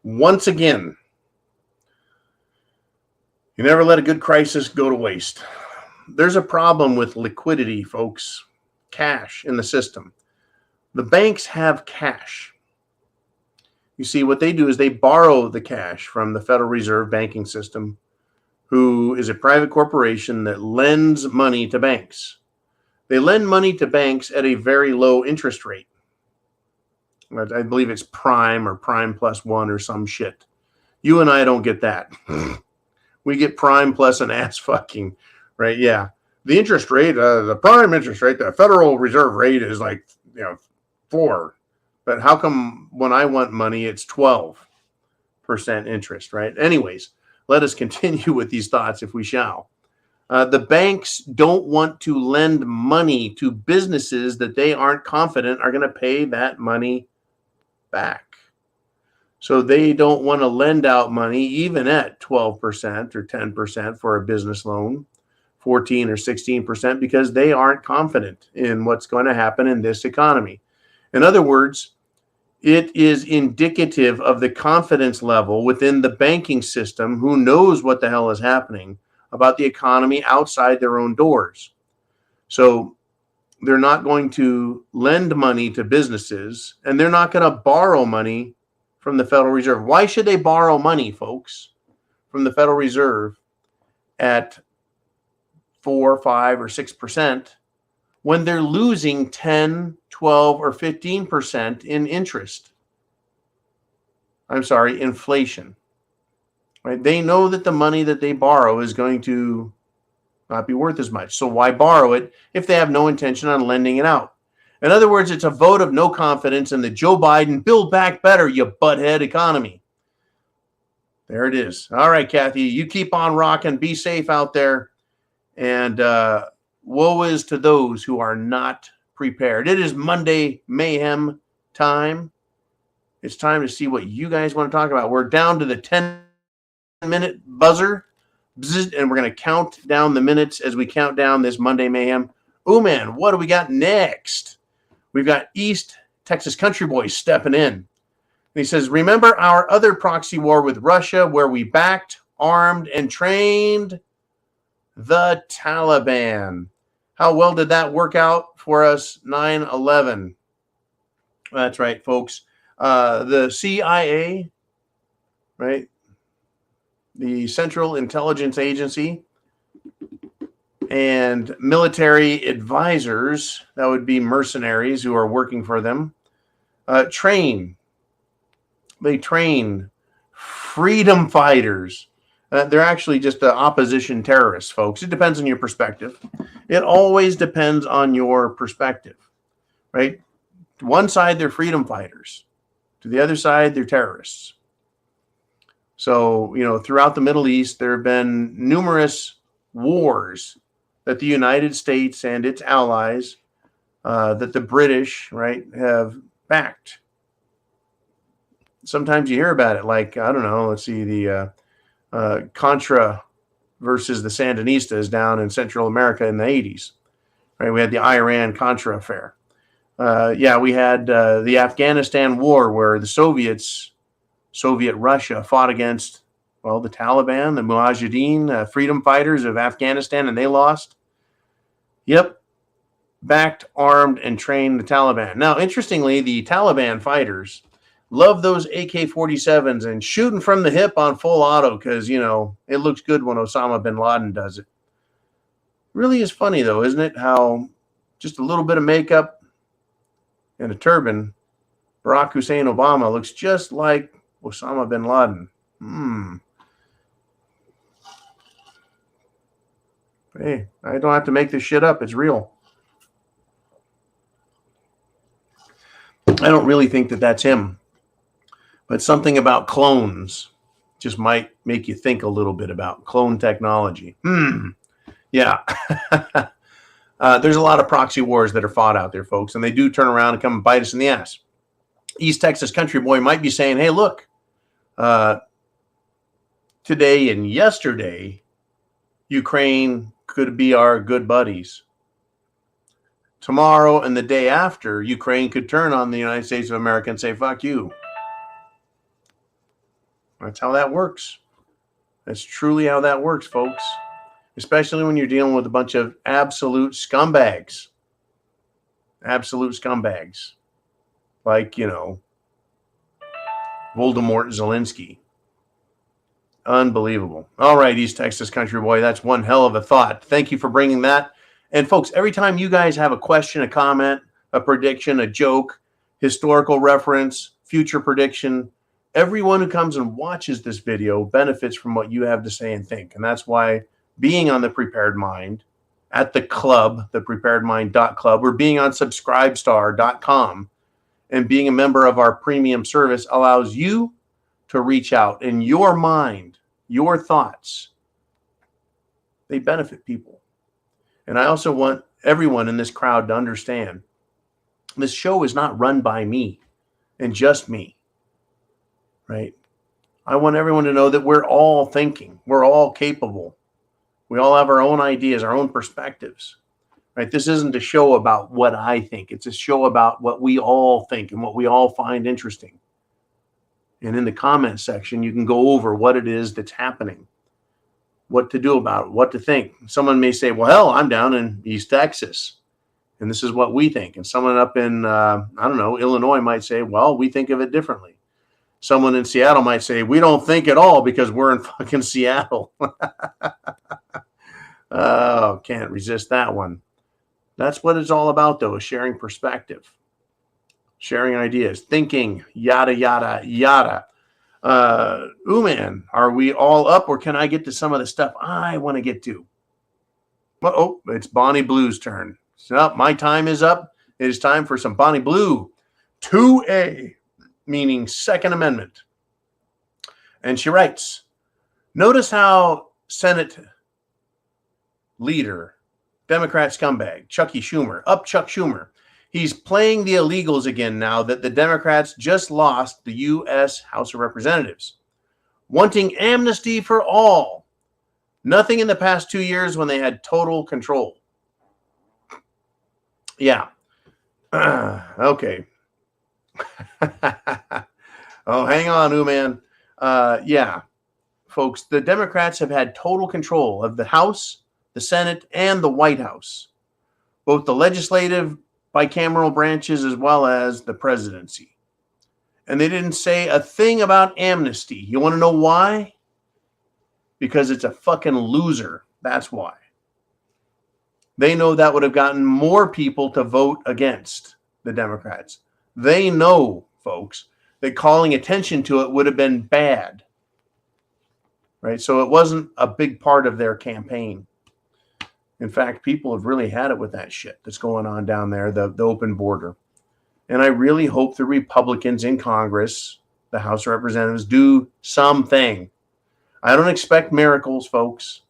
Once again, you never let a good crisis go to waste. There's a problem with liquidity, folks. Cash in the system. The banks have cash. You see, what they do is they borrow the cash from the Federal Reserve banking system, who is a private corporation that lends money to banks. They lend money to banks at a very low interest rate. I believe it's prime or prime plus one or some shit. You and I don't get that. We get prime plus an ass fucking, right? Yeah. The interest rate, the prime interest rate, the Federal Reserve rate is like, 4. But how come when I want money, it's 12% interest, right? Anyways, let us continue with these thoughts if we shall. The banks don't want to lend money to businesses that they aren't confident are going to pay that money back. So they don't want to lend out money even at 12% or 10% for a business loan, 14 or 16%, because they aren't confident in what's going to happen in this economy. In other words, it is indicative of the confidence level within the banking system who knows what the hell is happening about the economy outside their own doors. So they're not going to lend money to businesses, and they're not going to borrow money from the Federal Reserve. Why should they borrow money, folks, from the Federal Reserve at 4, 5, or 6% when they're losing 10, 12, or 15% in interest? Inflation. Right? They know that the money that they borrow is going to not be worth as much. So why borrow it if they have no intention on lending it out? In other words, it's a vote of no confidence in the Joe Biden Build Back Better, you butthead economy. There it is. All right, Kathy, you keep on rocking. Be safe out there. And woe is to those who are not prepared. It is Monday Mayhem time. It's time to see what you guys want to talk about. We're down to the 10-minute buzzer, and we're going to count down the minutes as we count down this Monday Mayhem. Oh, man, what do we got next? We've got East Texas Country Boy stepping in. And he says, remember our other proxy war with Russia where we backed, armed, and trained the Taliban. How well did that work out for us? 9/11. That's right, folks. The CIA, right? The Central Intelligence Agency and military advisors, that would be mercenaries who are working for them, train freedom fighters. They're actually just opposition terrorists, folks. It depends on your perspective. It always depends on your perspective, right? To one side, they're freedom fighters. To the other side, they're terrorists. So, throughout the Middle East, there have been numerous wars that the United States and its allies, that the British, right, have backed. Sometimes you hear about it, like, I don't know, let's see, the Contra versus the Sandinistas down in Central America in the 80s. Right? We had the Iran-Contra affair. We had the Afghanistan war where the Soviet Russia fought against, the Taliban, the Mujahideen, freedom fighters of Afghanistan, and they lost. Yep. Backed, armed, and trained the Taliban. Now, interestingly, the Taliban fighters love those AK-47s and shooting from the hip on full auto because, it looks good when Osama bin Laden does it. Really is funny, though, isn't it? How just a little bit of makeup and a turban, Barack Hussein Obama looks just like Osama bin Laden. Hey, I don't have to make this shit up. It's real. I don't really think that that's him. But something about clones just might make you think a little bit about clone technology. Yeah. There's a lot of proxy wars that are fought out there, folks, and they do turn around and come and bite us in the ass. East Texas Country Boy might be saying, hey, look, today and yesterday, Ukraine could be our good buddies. Tomorrow and the day after, Ukraine could turn on the United States of America and say, fuck you. That's how that works. That's truly how that works, folks. Especially when you're dealing with a bunch of absolute scumbags. Absolute scumbags. Like, Voldemort Zelensky. Unbelievable. All right, East Texas Country Boy, that's one hell of a thought. Thank you for bringing that. And folks, every time you guys have a question, a comment, a prediction, a joke, historical reference, future prediction, everyone who comes and watches this video benefits from what you have to say and think. And that's why being on the Prepared Mind at the club, the preparedmind.club, or being on subscribestar.com and being a member of our premium service allows you to reach out in your mind, your thoughts. They benefit people. And I also want everyone in this crowd to understand this show is not run by me and just me, right? I want everyone to know that we're all thinking, we're all capable. We all have our own ideas, our own perspectives, right? This isn't a show about what I think. It's a show about what we all think and what we all find interesting. And in the comment section, you can go over what it is that's happening, what to do about it, what to think. Someone may say, well, hell, I'm down in East Texas, and this is what we think. And someone up in, Illinois might say, well, we think of it differently. Someone in Seattle might say, we don't think at all because we're in fucking Seattle. Oh, can't resist that one. That's what it's all about, though, is sharing perspective, sharing ideas, thinking, yada, yada, yada. Man, are we all up, or can I get to some of the stuff I want to get to? Well, it's Bonnie Blue's turn. So my time is up. It is time for some Bonnie Blue 2A, meaning Second Amendment. And she writes, notice how Senate leader, Democrat scumbag, Chuck Schumer, he's playing the illegals again now that the Democrats just lost the U.S. House of Representatives, wanting amnesty for all. Nothing in the past 2 years when they had total control. Yeah. Okay. Oh, hang on, man. Yeah, folks, the Democrats have had total control of the House, the Senate, and the White House, both the legislative bicameral branches as well as the presidency. And they didn't say a thing about amnesty. You want to know why? Because it's a fucking loser. That's why. They know that would have gotten more people to vote against the Democrats. They know, folks, that calling attention to it would have been bad. Right? So it wasn't a big part of their campaign. In fact, people have really had it with that shit that's going on down there, the open border. And I really hope the Republicans in Congress, the House of Representatives, do something. I don't expect miracles, folks.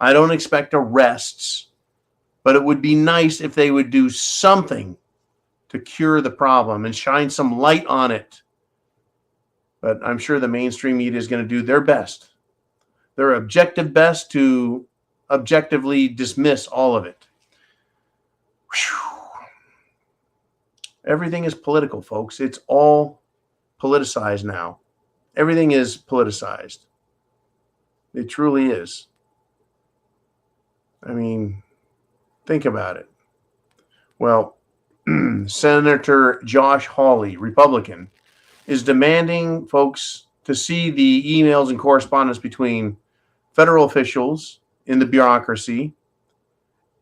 I don't expect arrests. But it would be nice if they would do something to cure the problem and shine some light on it. But I'm sure the mainstream media is going to do their best, their objective best to objectively dismiss all of it. Whew. Everything is political, folks. It's all politicized now. Everything is politicized. It truly is. I mean, think about it. Well, Senator Josh Hawley, Republican, is demanding, folks, to see the emails and correspondence between federal officials in the bureaucracy.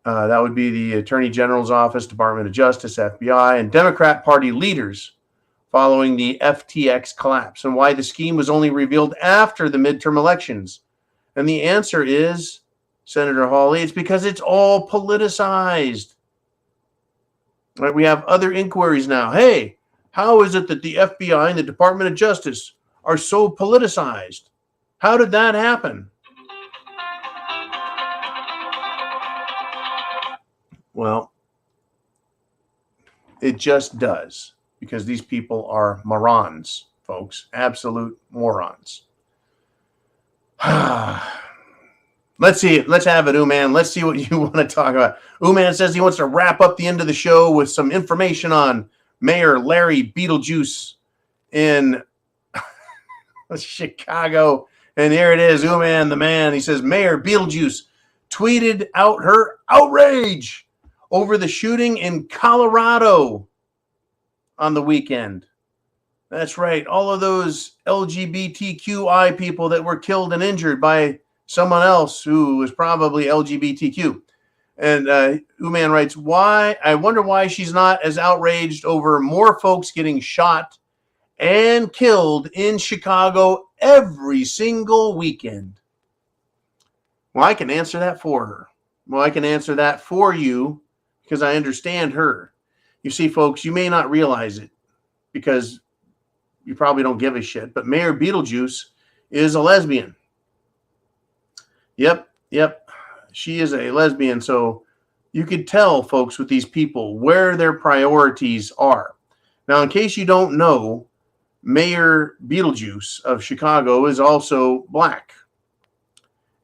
That would be the Attorney General's Office, Department of Justice, FBI, and Democrat Party leaders following the FTX collapse, and why the scheme was only revealed after the midterm elections. And the answer is, Senator Hawley, it's because it's all politicized. Right? We have other inquiries now. Hey, how is it that the FBI and the Department of Justice are so politicized? How did that happen? Well, it just does, because these people are morons, folks, absolute morons. Let's see it. Let's have it, Uman. Let's see what you want to talk about. Uman says he wants to wrap up the end of the show with some information on Mayor Larry Beetlejuice in Chicago. And here it is, Uman, the man. He says, Mayor Beetlejuice tweeted out her outrage over the shooting in Colorado on the weekend. That's right. All of those LGBTQI people that were killed and injured by someone else who was probably LGBTQ. And Uman writes, I wonder why she's not as outraged over more folks getting shot and killed in Chicago every single weekend. Well, I can answer that for her. Well, I can answer that for you because I understand her. You see, folks, you may not realize it because you probably don't give a shit, but Mayor Beetlejuice is a lesbian. Yep. She is a lesbian. So you could tell, folks, with these people where their priorities are. Now, in case you don't know, Mayor Beetlejuice of Chicago is also black.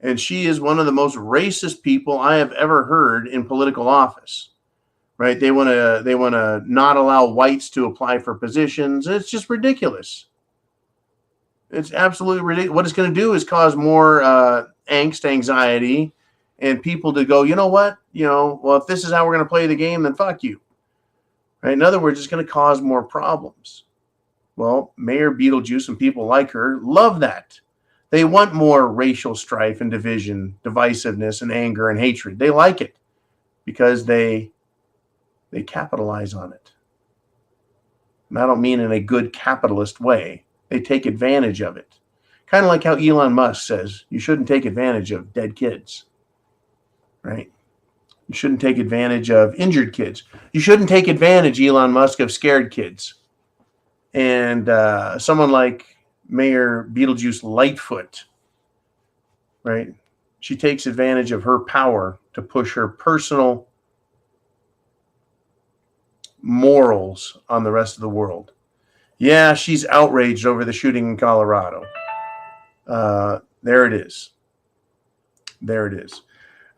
And she is one of the most racist people I have ever heard in political office. Right? They want to not allow whites to apply for positions. It's just ridiculous. It's absolutely ridiculous. What it's going to do is cause more angst, anxiety, and people to go, you know what? Well, if this is how we're going to play the game, then fuck you. Right? In other words, it's going to cause more problems. Well, Mayor Beetlejuice and people like her love that. They want more racial strife and division, divisiveness and anger and hatred. They like it because they capitalize on it. And I don't mean in a good capitalist way. They take advantage of it. Kind of like how Elon Musk says, you shouldn't take advantage of dead kids. Right? You shouldn't take advantage of injured kids. You shouldn't take advantage, Elon Musk, of scared kids. And someone like Mayor Beetlejuice Lightfoot, right? She takes advantage of her power to push her personal morals on the rest of the world. Yeah, she's outraged over the shooting in Colorado. There it is. There it is.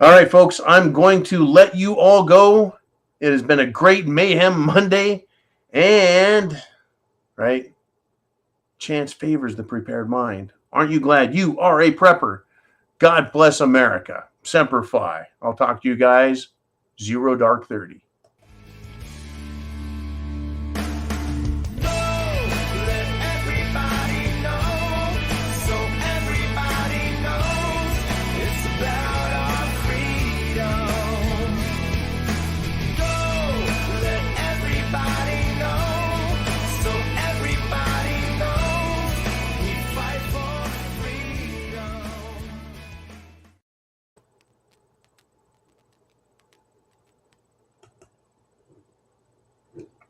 All right, folks, I'm going to let you all go. It has been a great Mayhem Monday. And, right, chance favors the prepared mind. Aren't you glad you are a prepper? God bless America. Semper Fi. I'll talk to you guys. 0 Dark 30.